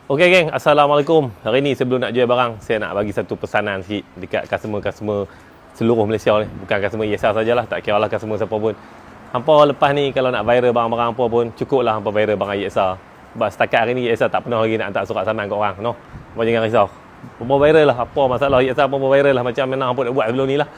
Okey geng, Assalamualaikum. Hari ni sebelum nak jual barang, saya nak bagi satu pesanan sikit dekat customer-customer seluruh Malaysia ni. Bukan customer ESL sajalah, tak kira lah customer siapa pun. Hampa lepas ni kalau nak viral barang-barang apa pun, cukuplah hampa viral barang ESL. Sebab setakat hari ni ESL tak pernah lagi nak hantar surat saman kat orang, no. Hampa jangan risau. Hampa viral lah, apa masalah ESL hampa viral lah macam mana hampa nak buat sebelum ni lah.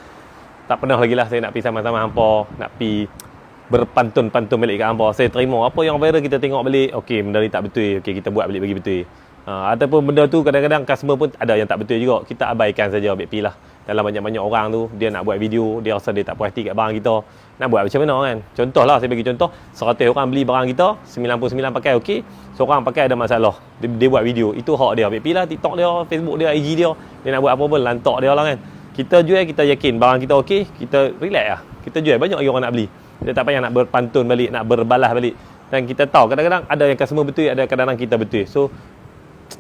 Tak pernah lagi lah saya nak pergi sama-sama hampa, nak pergi berpantun-pantun balik kat hampa. Saya terima apa yang viral kita tengok balik. Okey, benda ni tak betul. Okey, kita buat balik bagi betul. Ataupun benda tu kadang-kadang customer pun ada yang tak betul juga. Kita abaikan saja, BP lah. Dalam banyak-banyak orang tu, dia nak buat video, dia rasa dia tak puas hati kat barang kita. Nak buat macam mana kan? Contohlah, saya bagi contoh, 100 orang beli barang kita, 99 pakai okey, seorang pakai ada masalah. Dia buat video. Itu hak dia. BP lah, TikTok dia, Facebook dia, IG dia. Dia nak buat apa pun, lantak dia lah kan. Kita jual, kita yakin barang kita okey, kita relax lah. Kita jual, banyak orang nak beli. Kita tak payah nak berpantun balik, nak berbalas balik. Dan kita tahu kadang-kadang ada yang customer betul, ada kadang-kadang kita betul. So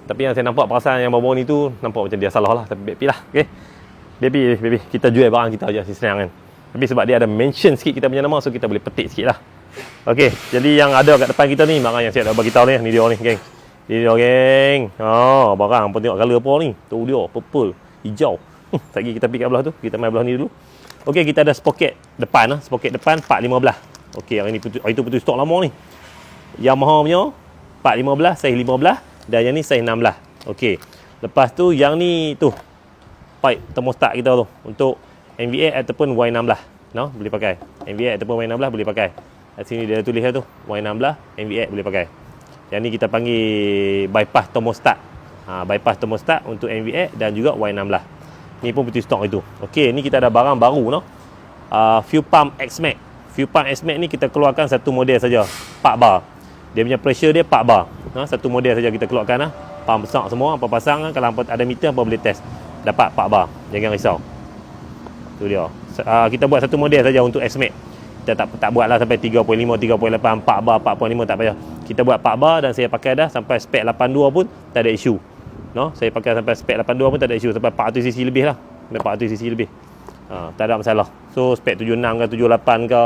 tapi yang saya nampak perasaan yang baru ni tu nampak macam dia salah lah. Tapi baby lah, okey. Baby, kita jual barang kita aja senang kan. Tapi sebab dia ada mention sikit kita punya nama, so kita boleh petik sikit lah. Okey, jadi yang ada kat depan kita ni, barang yang saya dah bagi tahu ni dia ni, geng. Ni dia, geng. Barang pun tengok color apa ni. Tu dia, purple, hijau. Sekejap kita pergi kat belah tu, kita main belah ni dulu. Okey, kita ada sprocket depan lah. Sprocket depan 415. Okey, hari itu putus stok lama ni. Yamaha punya 415, saiz 15 dan yang ni saiz 16. Okey. Lepas tu yang ni tu pipe thermostat kita tu untuk NVA ataupun Y16. No, boleh pakai. NVA ataupun Y16 boleh pakai. Kat sini dia tulis tu Y16 NVA boleh pakai. Yang ni kita panggil bypass thermostat. Bypass thermostat untuk NVA dan juga Y16. Ni pun putih stok itu. Okey, ni kita ada barang baru no. Fuel pump X-Max. Fuel pump X-Max ni kita keluarkan satu model saja, 4 bar. Dia punya pressure dia 4 bar. Satu model saja kita keluarkan lah. Pump besar semua, apa pasang kalau ada meter apa boleh test. Dapat 4 bar. Jangan risau. Tu dia. Kita buat satu model saja untuk X-Max. Kita tak buatlah sampai 3.5, 3.8, 4 bar, 4.5 tak payah. Kita buat 4 bar dan saya pakai dah sampai spek 82 pun tak ada isu. No, saya pakai sampai spek 82 pun tak ada isu, sampai 400cc lebih lah. Sampai 400cc lebih. Tak ada masalah. So spek 76 ke 78 ke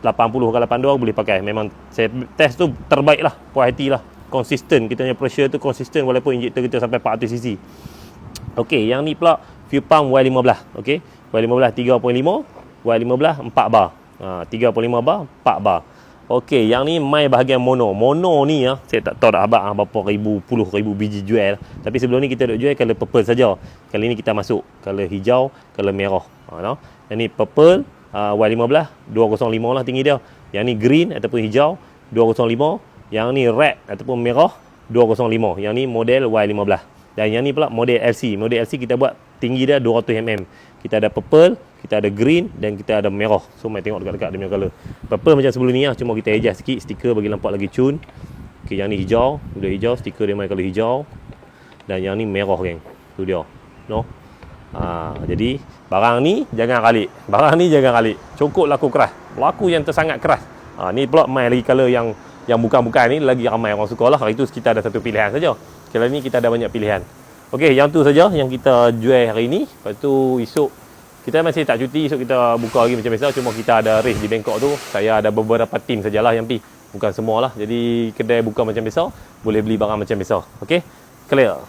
80 ke 82 boleh pakai. Memang saya test tu terbaik lah, puas hati lah. Konsisten, kita punya pressure tu konsisten walaupun injektor kita sampai 400cc. Okey, yang ni pula fuel pump Y15. Okey, Y15 3.5, Y15 4 bar. 3.5 bar, 4 bar. Okey, yang ni my bahagian mono. Mono ni saya tak tahu dah abang berapa ribu, puluh ribu biji jual. Tapi sebelum ni kita duk jual color purple saja. Kali ni kita masuk color hijau, color merah. No? Yang ni purple Y15 205 lah tinggi dia. Yang ni green ataupun hijau 205. Yang ni red ataupun merah 205. Yang ni model Y15. Dan yang ni pula model LC. Model LC kita buat tinggi dia 200 mm. Kita ada purple, kita ada green dan kita ada merah. So mai tengok dekat-dekat dia punya color. Purple macam sebelum ni lah, cuma kita adjust sikit stiker bagi nampak lagi cun. Okey, yang ni hijau, udah hijau, stiker dia mai color hijau. Dan yang ni merah geng. Tu dia. No. Jadi barang ni jangan kalik. Barang ni jangan kalik. Cukup laku keras. Laku yang tersangat keras. Ni pula mai lagi color yang bukan-bukan ni lagi ramai orang suka lah. Hari tu kita ada satu pilihan saja. Kali ni kita ada banyak pilihan. Okey, yang tu saja yang kita jual hari ni. Lepas tu esok kita masih tak cuti, esok kita buka lagi macam biasa. Cuma kita ada race di Bangkok tu. Saya ada beberapa tim sajalah yang pergi. Bukan semua lah. Jadi kedai buka macam biasa, boleh beli barang macam biasa. Okey, clear.